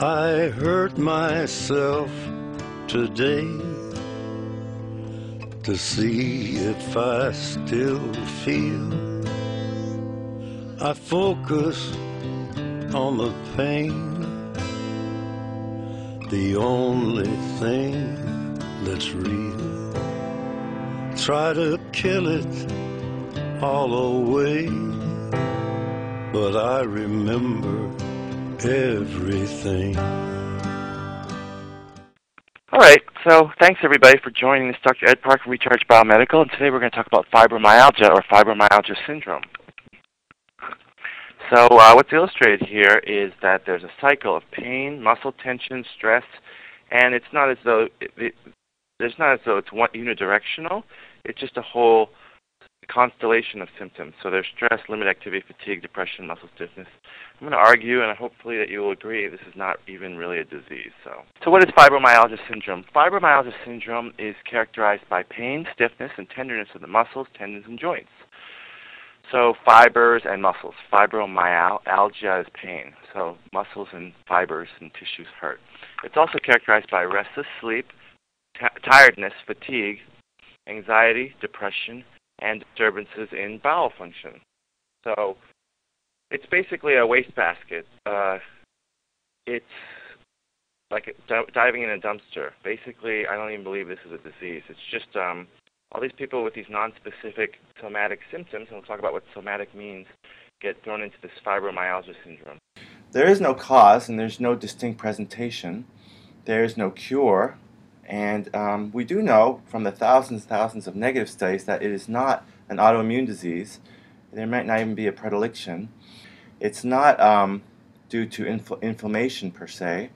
I hurt myself today to see if I still feel. I focus on the pain, the only thing that's real. Try to kill it all away, but I remember everything. All right, so thanks everybody for joining this Dr. Ed Parker Recharge Biomedical, and today we're going to talk about fibromyalgia or fibromyalgia syndrome. So what's illustrated here is that there's a cycle of pain, muscle tension, stress, and it's not as though it's one unidirectional. It's just a whole constellation of symptoms. So there's stress, limited activity, fatigue, depression, muscle stiffness. I'm going to argue, and hopefully that you will agree, this is not even really a disease. So what is fibromyalgia syndrome? Fibromyalgia syndrome is characterized by pain, stiffness, and tenderness of the muscles, tendons, and joints. So fibers and muscles. Fibromyalgia is pain. So muscles and fibers and tissues hurt. It's also characterized by restless sleep, tiredness, fatigue, anxiety, depression, and disturbances in bowel function. So it's basically a wastebasket. It's like diving in a dumpster. Basically, I don't even believe this is a disease. It's just all these people with these nonspecific somatic symptoms, and we'll talk about what somatic means, get thrown into this fibromyalgia syndrome. There is no cause and there's no distinct presentation. There is no cure. And we do know from the thousands of negative studies that it is not an autoimmune disease. There might not even be a predilection. It's not due to inflammation per se,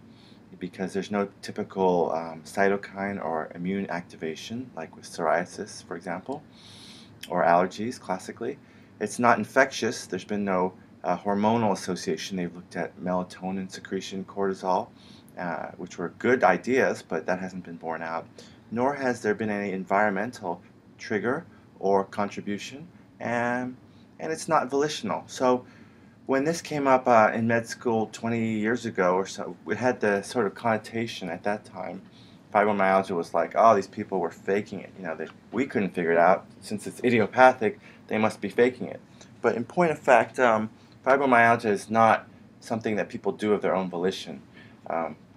because there's no typical cytokine or immune activation, like with psoriasis, for example, or allergies, classically. It's not infectious. There's been no hormonal association. They've looked at melatonin secretion, cortisol, which were good ideas, but that hasn't been borne out. Nor has there been any environmental trigger or contribution, and it's not volitional. So when this came up in med school 20 years ago or so, it had the sort of connotation at that time. Fibromyalgia was like, oh, these people were faking it. We couldn't figure it out. Since it's idiopathic, they must be faking it. But in point of fact, fibromyalgia is not something that people do of their own volition.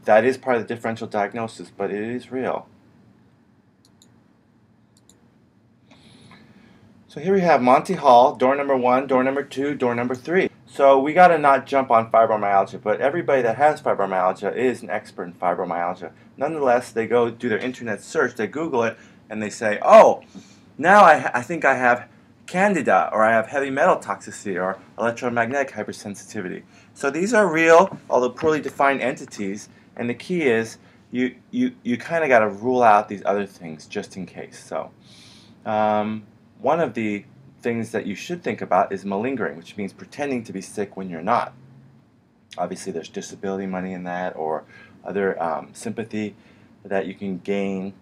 That is part of the differential diagnosis, but it is real. So here we have Monty Hall, door number 1, door number 2, door number 3. So we got to not jump on fibromyalgia, but everybody that has fibromyalgia is an expert in fibromyalgia. Nonetheless, they go do their internet search, they Google it, and they say, oh, now I think I have candida, or I have heavy metal toxicity, or electromagnetic hypersensitivity. So these are real, although poorly defined entities, and the key is you kind of got to rule out these other things just in case. So one of the things that you should think about is malingering, which means pretending to be sick when you're not. Obviously, there's disability money in that, or other sympathy that you can gain.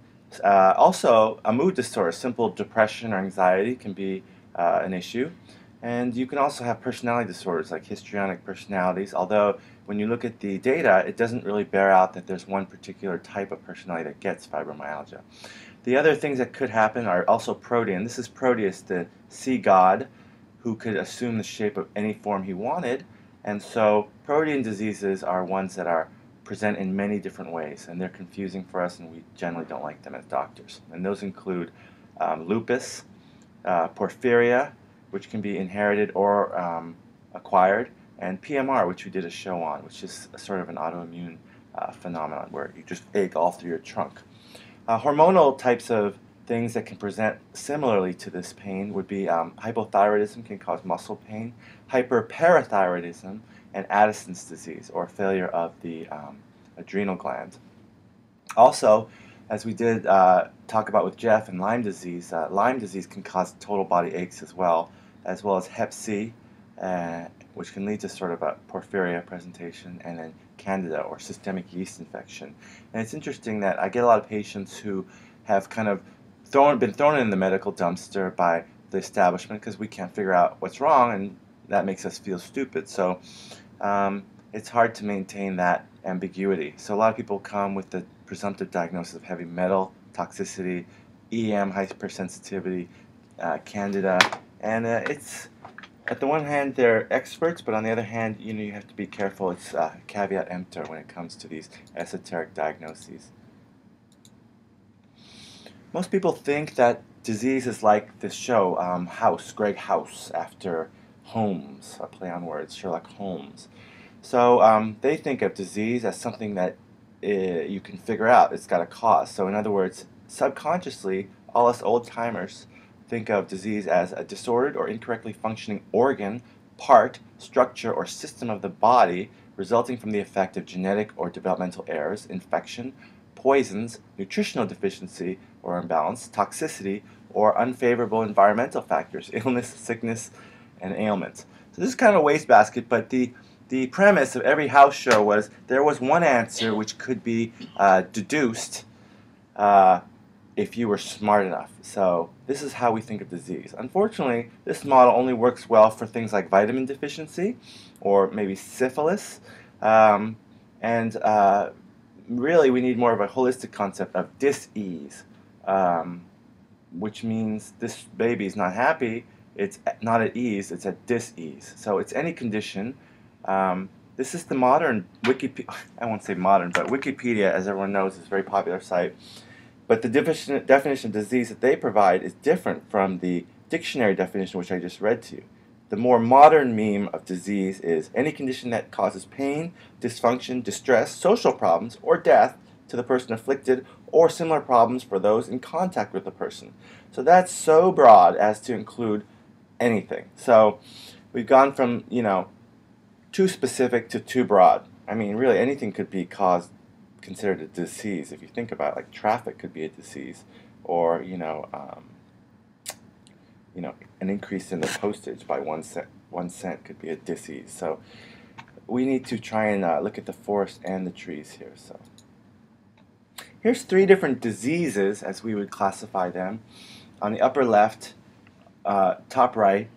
Also, a mood disorder, simple depression or anxiety can be an issue. And you can also have personality disorders like histrionic personalities, although when you look at the data, it doesn't really bear out that there's one particular type of personality that gets fibromyalgia. The other things that could happen are also protean. This is Proteus, the sea god, who could assume the shape of any form he wanted. And so protean diseases are ones that are present in many different ways, and they're confusing for us, and we generally don't like them as doctors. And those include lupus, porphyria, which can be inherited or acquired, and PMR, which we did a show on, which is a sort of an autoimmune phenomenon where you just ache all through your trunk. Hormonal types of things that can present similarly to this pain would be hypothyroidism can cause muscle pain, hyperparathyroidism, and Addison's disease, or failure of the adrenal gland. Also, as we did talk about with Jeff and Lyme disease can cause total body aches as well as Hep C, which can lead to sort of a porphyria presentation, and then Candida, or systemic yeast infection. And it's interesting that I get a lot of patients who have kind of been thrown in the medical dumpster by the establishment because we can't figure out what's wrong, and that makes us feel stupid. So it's hard to maintain that ambiguity. So a lot of people come with the presumptive diagnosis of heavy metal toxicity, EM hypersensitivity, candida, and it's at the one hand they're experts, but on the other hand, you have to be careful. It's caveat emptor when it comes to these esoteric diagnoses. Most people think that disease is like this show, House, Greg House, after Holmes, a play on words, Sherlock Holmes. So they think of disease as something that you can figure out. It's got a cause. So in other words, subconsciously, all us old-timers think of disease as a disordered or incorrectly functioning organ, part, structure, or system of the body resulting from the effect of genetic or developmental errors, infection, poisons, nutritional deficiency or imbalance, toxicity, or unfavorable environmental factors, illness, sickness, and ailments. So this is kind of a wastebasket, but the premise of every house show was there was one answer which could be deduced if you were smart enough. So this is how we think of disease. Unfortunately, this model only works well for things like vitamin deficiency or maybe syphilis. Really we need more of a holistic concept of dis-ease, which means this baby is not happy, it's not at ease, it's at dis-ease. So it's any condition. This is the modern Wikipedia, I won't say modern, but Wikipedia, as everyone knows, is a very popular site. But the definition of disease that they provide is different from the dictionary definition which I just read to you. The more modern meme of disease is any condition that causes pain, dysfunction, distress, social problems, or death to the person afflicted, or similar problems for those in contact with the person. So that's so broad as to include anything. So we've gone from, too specific to too broad. I mean, really anything could be considered a disease. If you think about it, like traffic could be a disease, or an increase in the postage by 1 cent. 1 cent could be a disease. So we need to try and look at the forest and the trees here. So here's 3 different diseases as we would classify them on the upper left, top right,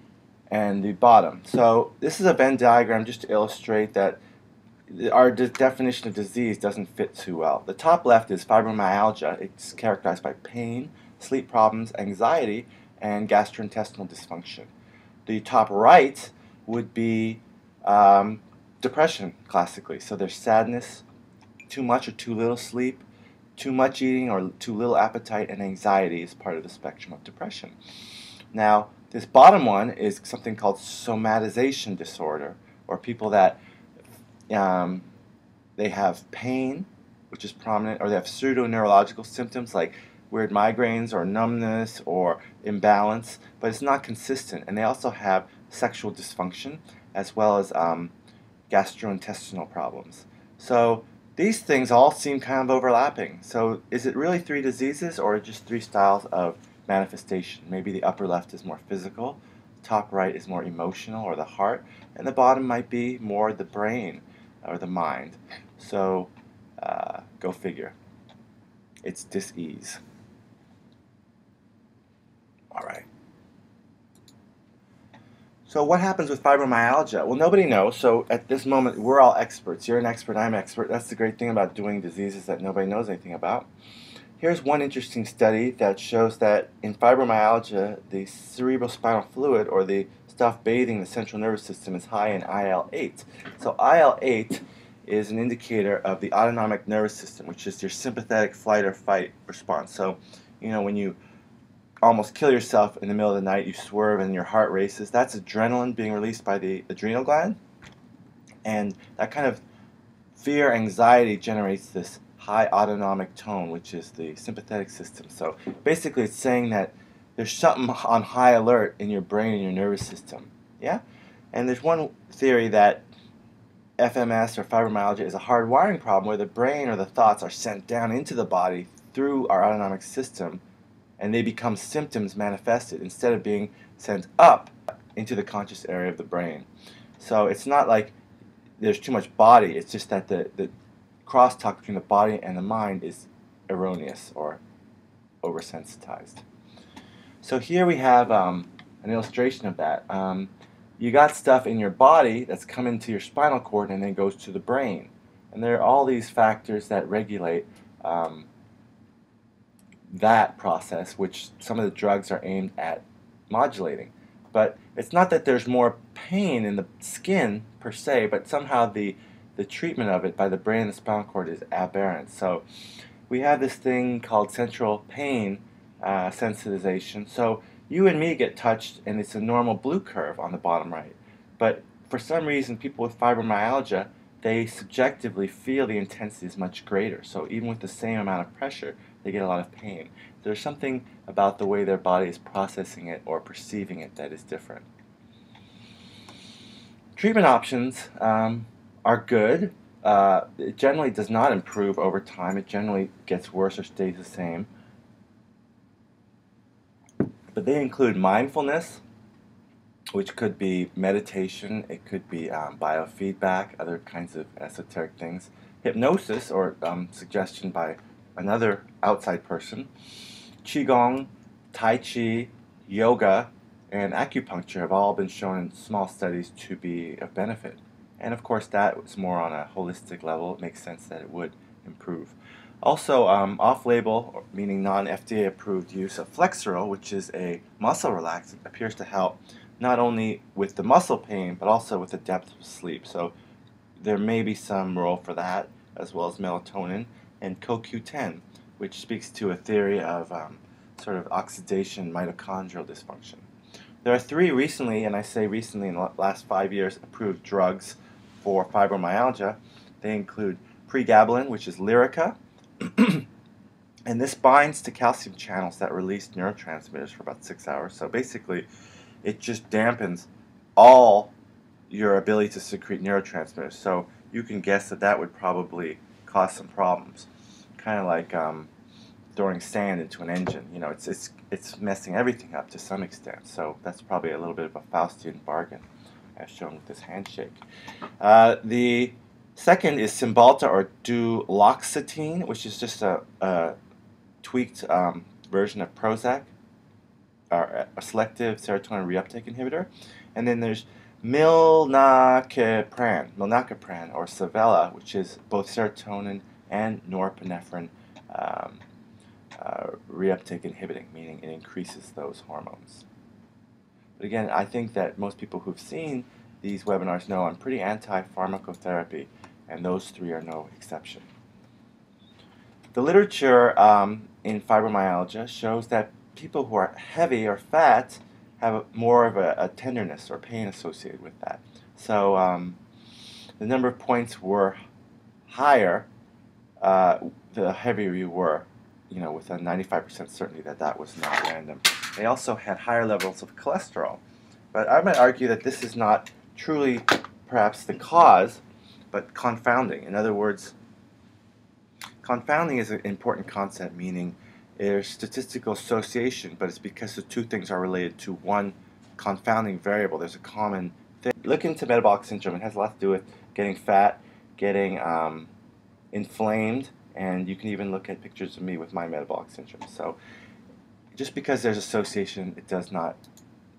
and the bottom. So this is a Venn diagram just to illustrate that our definition of disease doesn't fit too well. The top left is fibromyalgia. It's characterized by pain, sleep problems, anxiety, and gastrointestinal dysfunction. The top right would be depression, classically. So there's sadness, too much or too little sleep, too much eating or too little appetite, and anxiety is part of the spectrum of depression. Now, this bottom one is something called somatization disorder, or people that they have pain, which is prominent, or they have pseudo-neurological symptoms like weird migraines or numbness or imbalance, but it's not consistent. And they also have sexual dysfunction as well as gastrointestinal problems. So these things all seem kind of overlapping. So is it really 3 diseases or just 3 styles of manifestation? Maybe the upper left is more physical, top right is more emotional or the heart, and the bottom might be more the brain or the mind. So go figure. It's dis-ease. All right. So what happens with fibromyalgia? Well, nobody knows. So at this moment, we're all experts. You're an expert, I'm an expert. That's the great thing about doing diseases that nobody knows anything about. Here's one interesting study that shows that in fibromyalgia, the cerebrospinal fluid, or the stuff bathing the central nervous system, is high in IL-8. So IL-8 is an indicator of the autonomic nervous system, which is your sympathetic flight or fight response. So, when you almost kill yourself in the middle of the night, you swerve and your heart races, that's adrenaline being released by the adrenal gland. And that kind of fear, anxiety generates this high autonomic tone, which is the sympathetic system. So basically it's saying that there's something on high alert in your brain and your nervous system. Yeah? And there's one theory that FMS or fibromyalgia is a hardwiring problem where the brain or the thoughts are sent down into the body through our autonomic system, and they become symptoms manifested instead of being sent up into the conscious area of the brain. So it's not like there's too much body, it's just that the crosstalk between the body and the mind is erroneous or oversensitized. So here we have an illustration of that. You got stuff in your body that's come into your spinal cord and then goes to the brain. And there are all these factors that regulate that process, which some of the drugs are aimed at modulating. But it's not that there's more pain in the skin per se, but somehow the treatment of it by the brain and the spinal cord is aberrant. So we have this thing called central pain sensitization. So you and me get touched, and it's a normal blue curve on the bottom right. But for some reason, people with fibromyalgia, they subjectively feel the intensity is much greater. So even with the same amount of pressure, they get a lot of pain. There's something about the way their body is processing it or perceiving it that is different. Treatment options are good. It generally does not improve over time. It generally gets worse or stays the same. But they include mindfulness, which could be meditation, it could be biofeedback, other kinds of esoteric things, hypnosis or suggestion by another outside person, qigong, tai chi, yoga, and acupuncture have all been shown in small studies to be of benefit. And of course that was more on a holistic level. It makes sense that it would improve. Also, off-label, meaning non-FDA approved use of Flexeril, which is a muscle relaxant, appears to help not only with the muscle pain, but also with the depth of sleep. So there may be some role for that, as well as melatonin, and CoQ10, which speaks to a theory of sort of oxidation mitochondrial dysfunction. There are 3 recently, and I say recently in the last 5 years, approved drugs for fibromyalgia. They include pregabalin, which is Lyrica, and this binds to calcium channels that release neurotransmitters for about 6 hours. So basically, it just dampens all your ability to secrete neurotransmitters. So you can guess that that would probably cause some problems. Kind of like throwing sand into an engine. You know, it's messing everything up to some extent. So that's probably a little bit of a Faustian bargain, as shown with this handshake. The second is Cymbalta or duloxetine, which is just a tweaked version of Prozac, or a selective serotonin reuptake inhibitor. And then there's milnacipran or Savella, which is both serotonin and norepinephrine reuptake inhibiting, meaning it increases those hormones. But again, I think that most people who've seen these webinars know I'm pretty anti-pharmacotherapy, and those 3 are no exception. The literature in fibromyalgia shows that people who are heavy or fat have more of a tenderness or pain associated with that. So the number of points were higher the heavier you were, you know, with a 95% certainty that that was not random. They also had higher levels of cholesterol. But I might argue that this is not truly perhaps the cause, but confounding. In other words, confounding is an important concept, meaning there's statistical association, but it's because the 2 things are related to one confounding variable. There's a common thing. Look into metabolic syndrome. It has a lot to do with getting fat, getting inflamed, and you can even look at pictures of me with my metabolic syndrome. So just because there's association, it does not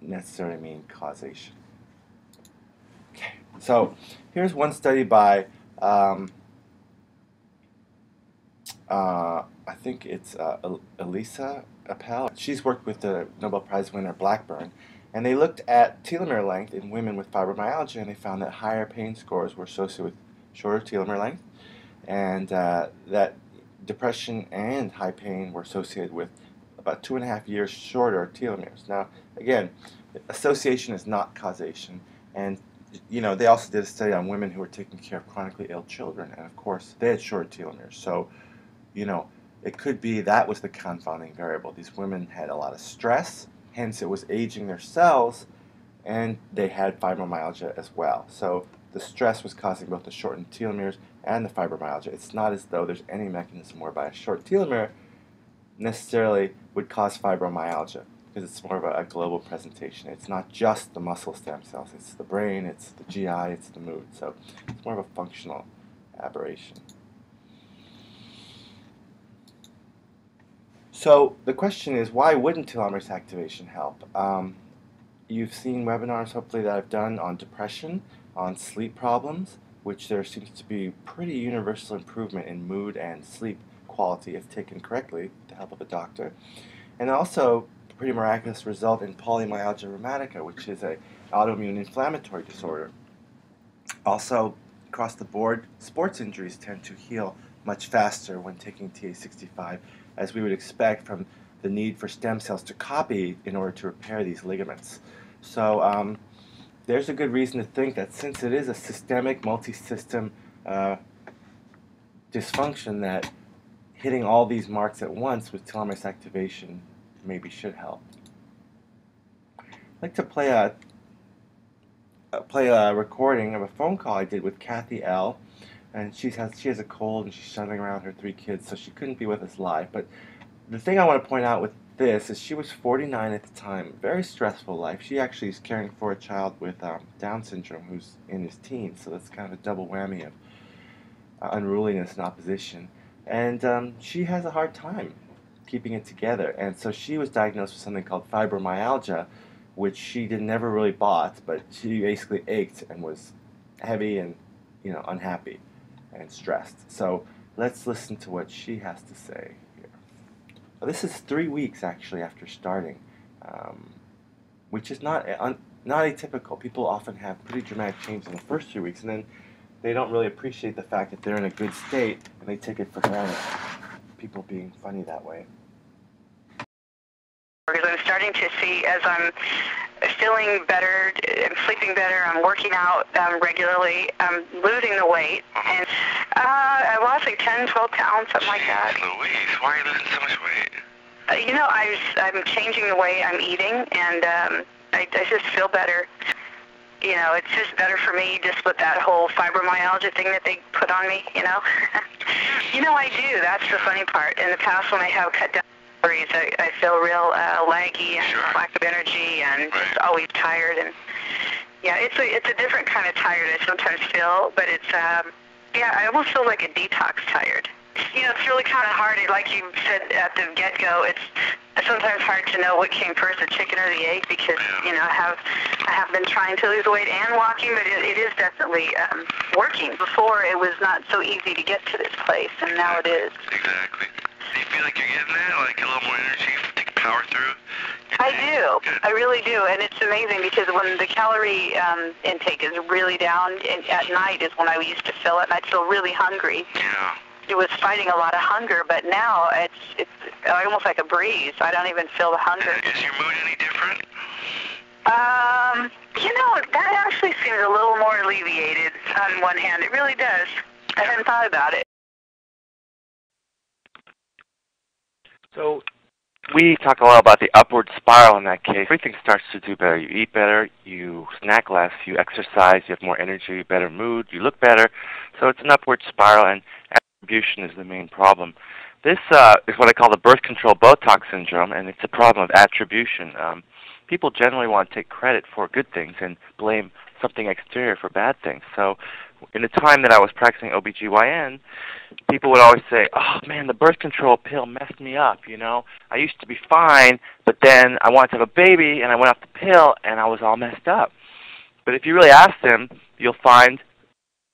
necessarily mean causation. Okay, so here's one study by I think it's Elisa Appel. She's worked with the Nobel Prize winner Blackburn, and they looked at telomere length in women with fibromyalgia, and they found that higher pain scores were associated with shorter telomere length, and that depression and high pain were associated with about 2.5 years shorter telomeres. Now, again, association is not causation, and you know, they also did a study on women who were taking care of chronically ill children, and of course, they had shorter telomeres. So, you know, it could be that was the confounding variable. These women had a lot of stress, hence it was aging their cells, and they had fibromyalgia as well. So the stress was causing both the shortened telomeres and the fibromyalgia. It's not as though there's any mechanism whereby a short telomere necessarily would cause fibromyalgia, because it's more of a global presentation. It's not just the muscle stem cells, it's the brain, it's the GI, it's the mood. So it's more of a functional aberration. So the question is, why wouldn't telomerase activation help? You've seen webinars, hopefully, that I've done on depression, on sleep problems, which there seems to be pretty universal improvement in mood and sleep quality if taken correctly with the help of a doctor. And also pretty miraculous result in polymyalgia rheumatica, which is an autoimmune inflammatory disorder. Also, across the board, sports injuries tend to heal much faster when taking TA65, as we would expect from the need for stem cells to copy in order to repair these ligaments. So there's a good reason to think that since it is a systemic, multi-system dysfunction, that hitting all these marks at once with telomerase activation maybe should help. I'd like to play a recording of a phone call I did with Kathy L. And she has a cold and she's shuttling around her 3 kids, so she couldn't be with us live. But the thing I want to point out with this is she was 49 at the time, very stressful life. She actually is caring for a child with Down syndrome who's in his teens, so that's kind of a double whammy of unruliness and opposition. And she has a hard time keeping it together. And so she was diagnosed with something called fibromyalgia, which she never really bought, but she basically ached and was heavy and unhappy and stressed. So let's listen to what she has to say here. Well, this is 3 weeks actually after starting, which is not atypical. People often have pretty dramatic changes in the first 3 weeks, and then they don't really appreciate the fact that they're in a good state, and they take it for granted. People being funny that way. Because I'm starting to see, as I'm feeling better, I'm sleeping better, I'm working out regularly, I'm losing the weight, and I lost like 10, 12 pounds, something like that. Louise, why are you losing so much weight? I'm changing the way I'm eating, and I just feel better. It's just better for me just with that whole fibromyalgia thing that they put on me, I do. That's the funny part. In the past, when I have cut down calories, I feel real laggy and lack of energy and just always tired. And yeah, it's a different kind of tired I sometimes feel, but it's I almost feel like a detox tired. It's really kind of hard. Like you said at the get-go, it's sometimes hard to know what came first, the chicken or the egg, because I have been trying to lose weight and walking, but it is definitely working. Before, it was not so easy to get to this place, and now it is. Exactly. Do you feel like you're getting that, like a little more energy to power through? I do. Good. I really do, and it's amazing because when the calorie intake is really down, and at night is when I used to feel it, and I'd feel really hungry. Yeah. It was fighting a lot of hunger, but now it's almost like a breeze. I don't even feel the hunger. Is your mood any different? That actually seems a little more alleviated on one hand. It really does. I hadn't thought about it. So we talk a lot about the upward spiral in that case. Everything starts to do better. You eat better, you snack less, you exercise, you have more energy, better mood, you look better. So it's an upward spiral, and attribution is the main problem. This is what I call the birth control Botox syndrome, and it's a problem of attribution. People generally want to take credit for good things and blame something exterior for bad things. So in the time that I was practicing OBGYN, people would always say, oh man, the birth control pill messed me up, I used to be fine, but then I wanted to have a baby, and I went off the pill, and I was all messed up. But if you really ask them, you'll find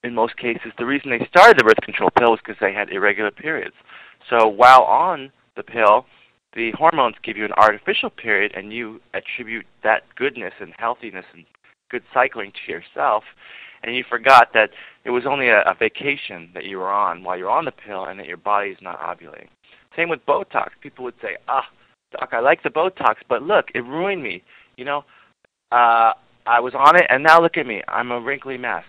in most cases, the reason they started the birth control pill was because they had irregular periods. So while on the pill, the hormones give you an artificial period, and you attribute that goodness and healthiness and good cycling to yourself, and you forgot that it was only a vacation that you were on while you're on the pill, and that your body is not ovulating. Same with Botox. People would say, Doc, I like the Botox, but look, it ruined me. I was on it, and now look at me. I'm a wrinkly mess.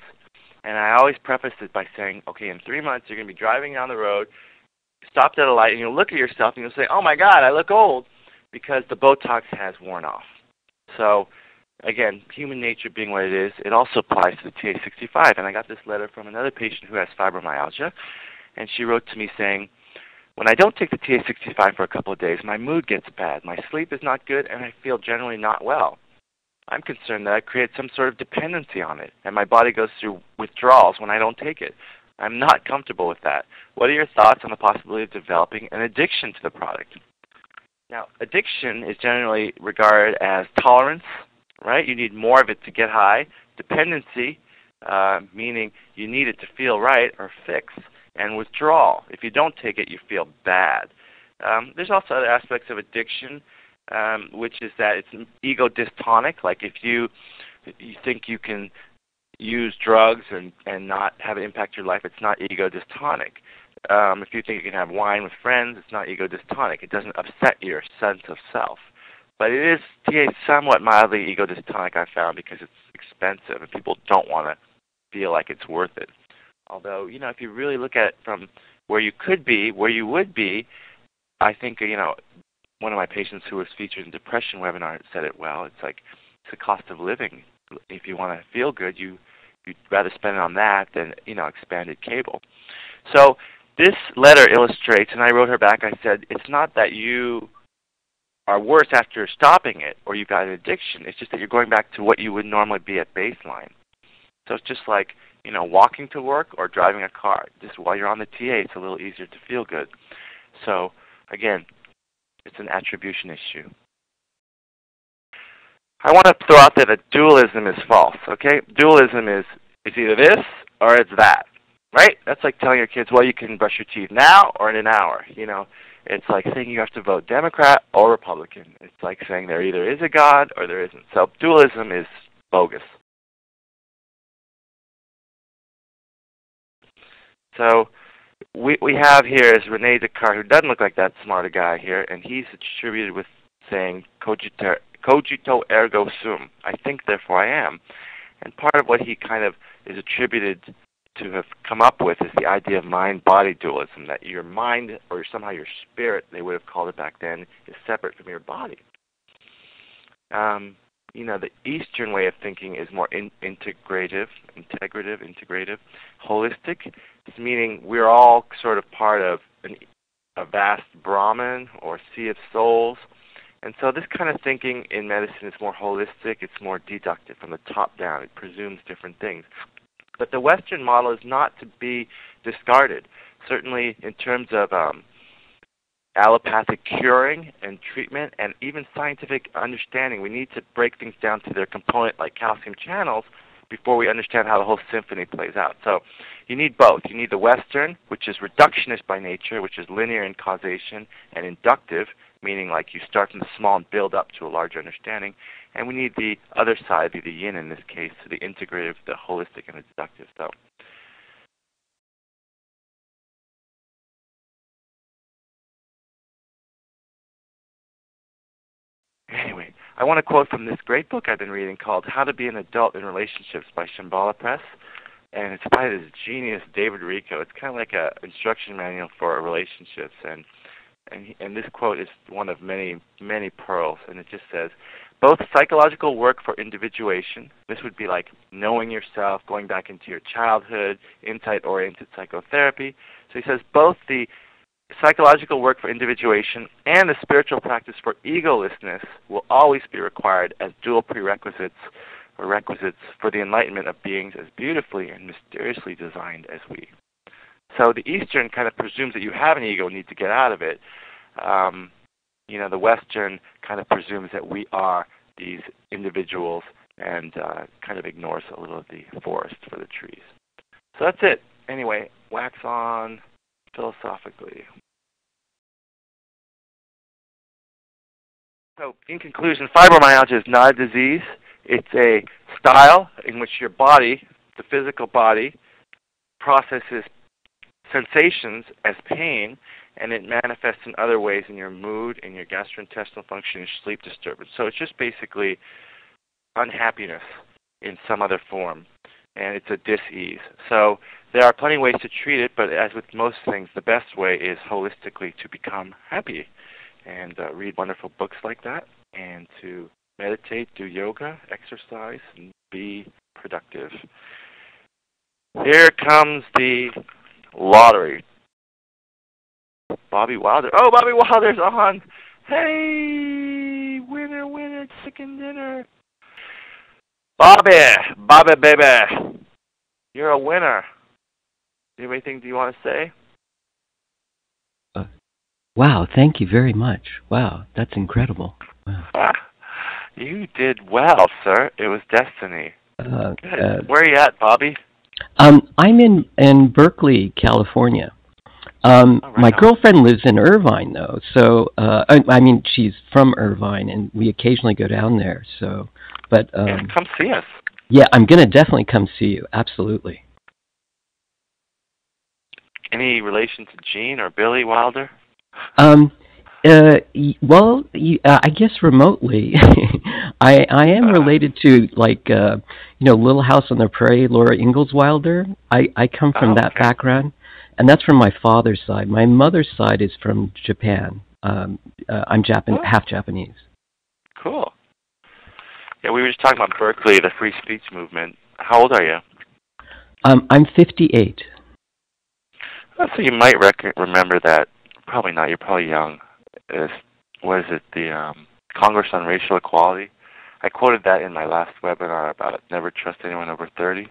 And I always preface it by saying, okay, in 3 months you're going to be driving down the road, stopped at a light, and you'll look at yourself and you'll say, oh my God, I look old, because the Botox has worn off. So, again, human nature being what it is, it also applies to the TA65. And I got this letter from another patient who has fibromyalgia, and she wrote to me saying, when I don't take the TA65 for a couple of days, my mood gets bad, my sleep is not good, and I feel generally not well. I'm concerned that I create some sort of dependency on it, and my body goes through withdrawals when I don't take it. I'm not comfortable with that. What are your thoughts on the possibility of developing an addiction to the product? Now, addiction is generally regarded as tolerance, right? You need more of it to get high. Dependency meaning you need it to feel right or fix, and withdrawal. If you don't take it, you feel bad. There's also other aspects of addiction, which is that it's ego dystonic. Like if you think you can use drugs and not have it impact your life, it's not ego dystonic. If you think you can have wine with friends, it's not ego dystonic. It doesn't upset your sense of self. But it is somewhat mildly ego dystonic, I found, because it's expensive and people don't want to feel like it's worth it. Although, if you really look at it from where you could be, where you would be, I think, one of my patients who was featured in the depression webinar said it well. It's like it's the cost of living. If you want to feel good, you'd rather spend it on that than, expanded cable. So this letter illustrates, and I wrote her back, I said, it's not that you are worse after stopping it or you've got an addiction. It's just that you're going back to what you would normally be at baseline. So it's just like, walking to work or driving a car. Just while you're on the TA, it's a little easier to feel good. So, again, it's an attribution issue. I want to throw out there that dualism is false, okay? Dualism is either this or it's that, right? That's like telling your kids, well, you can brush your teeth now or in an hour, It's like saying you have to vote Democrat or Republican. It's like saying there either is a God or there isn't. So dualism is bogus. So we have here is Rene Descartes, who doesn't look like that smart a guy here, and he's attributed with saying cogito ergo sum. I think, therefore I am. And part of what he kind of is attributed to have come up with is the idea of mind-body dualism, that your mind or somehow your spirit, they would have called it back then, is separate from your body. The Eastern way of thinking is more integrative, holistic. It's meaning we're all sort of part of a vast Brahman or sea of souls. And so this kind of thinking in medicine is more holistic. It's more deductive from the top down. It presumes different things. But the Western model is not to be discarded. Certainly in terms of allopathic curing and treatment and even scientific understanding, we need to break things down to their component like calcium channels before we understand how the whole symphony plays out. So you need both. You need the Western, which is reductionist by nature, which is linear in causation, and inductive, meaning like you start from the small and build up to a larger understanding. And we need the other side, the yin in this case, the integrative, the holistic, and the deductive. So anyway, I want to quote from this great book I've been reading called How to Be an Adult in Relationships by Shambhala Press. And it's by this genius, David Richo. It's kind of like an instruction manual for relationships. And this quote is one of many, many pearls. And it just says, both psychological work for individuation, this would be like knowing yourself, going back into your childhood, insight-oriented psychotherapy. So he says both the psychological work for individuation and the spiritual practice for egolessness will always be required as dual prerequisites or requisites for the enlightenment of beings as beautifully and mysteriously designed as we. So the Eastern kind of presumes that you have an ego and need to get out of it. The Western kind of presumes that we are these individuals and kind of ignores a little of the forest for the trees. So that's it. Anyway, wax on philosophically. So in conclusion, fibromyalgia is not a disease. It's a style in which your body, the physical body, processes sensations as pain, and it manifests in other ways in your mood, in your gastrointestinal function, your sleep disturbance. So it's just basically unhappiness in some other form, and it's a dis-ease. So there are plenty of ways to treat it, but as with most things, the best way is holistically to become happy and read wonderful books like that, and to meditate, do yoga, exercise, and be productive. Here comes the lottery. Bobby Wilder. Oh, Bobby Wilder's on. Hey, winner, chicken dinner. Bobby, baby. You're a winner. Do you have anything you want to say? Wow, thank you very much. Wow, that's incredible. Wow. You did well, sir. It was destiny. Good. Where are you at, Bobby? I'm in Berkeley, California. My girlfriend lives in Irvine, though. So I mean, she's from Irvine, and we occasionally go down there. So, but come see us. Yeah, I'm gonna definitely come see you. Absolutely. Any relation to Gene or Billy Wilder? Well, I guess remotely. I am related to Little House on the Prairie, Laura Ingalls Wilder. I come from that background, and that's from my father's side. My mother's side is from Japan. I'm half Japanese. Cool. Yeah, we were just talking about Berkeley, the free speech movement. How old are you? I'm 58. So you might remember that. Probably not. You're probably young. What is it? The Congress on Racial Equality. I quoted that in my last webinar about it. Never trust anyone over 30.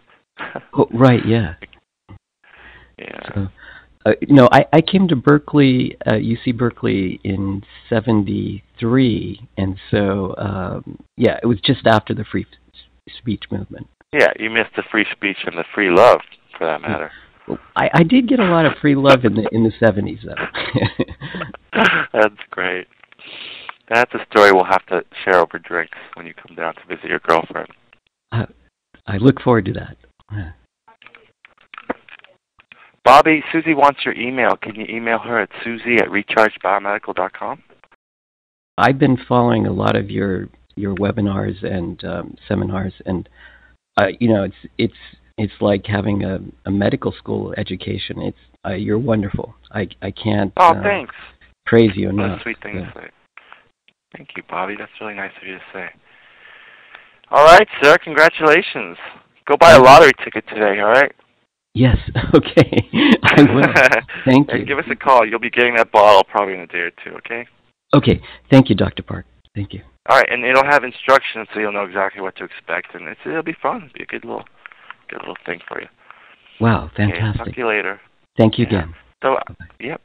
Oh, right. Yeah. Yeah. So, no, I came to Berkeley, UC Berkeley in '73, and so it was just after the free speech movement. Yeah, you missed the free speech and the free love, for that matter. I did get a lot of free love in the '70s, though. That's great. That's a story we'll have to share over drinks when you come down to visit your girlfriend. I look forward to that. Bobby, Susie wants your email. Can you email her at susie@rechargebiomedical.com? I've been following a lot of your webinars and seminars, and it's like having a medical school education. It's you're wonderful. I can't thanks. Praise you enough. What a sweet thing to say. Thank you, Bobby. That's really nice of you to say. All right, sir. Congratulations. Go buy a lottery ticket today, all right? Yes. Okay. I will. Thank you. And give us a call. You'll be getting that bottle probably in a day or two, okay? Okay. Thank you, Dr. Park. Thank you. All right, and it'll have instructions so you'll know exactly what to expect, and it'll be fun. It'll be a good little thing for you. Wow, fantastic. Okay, talk to you later. Thank you again. So, yep.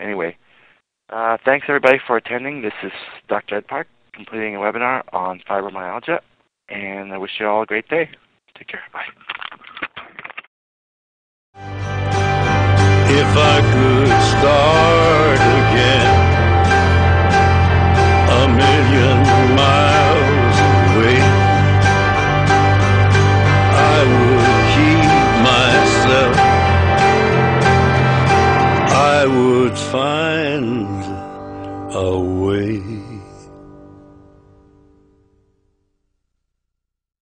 Anyway, thanks everybody for attending. This is Dr. Ed Park completing a webinar on fibromyalgia, and I wish you all a great day. Take care. Bye.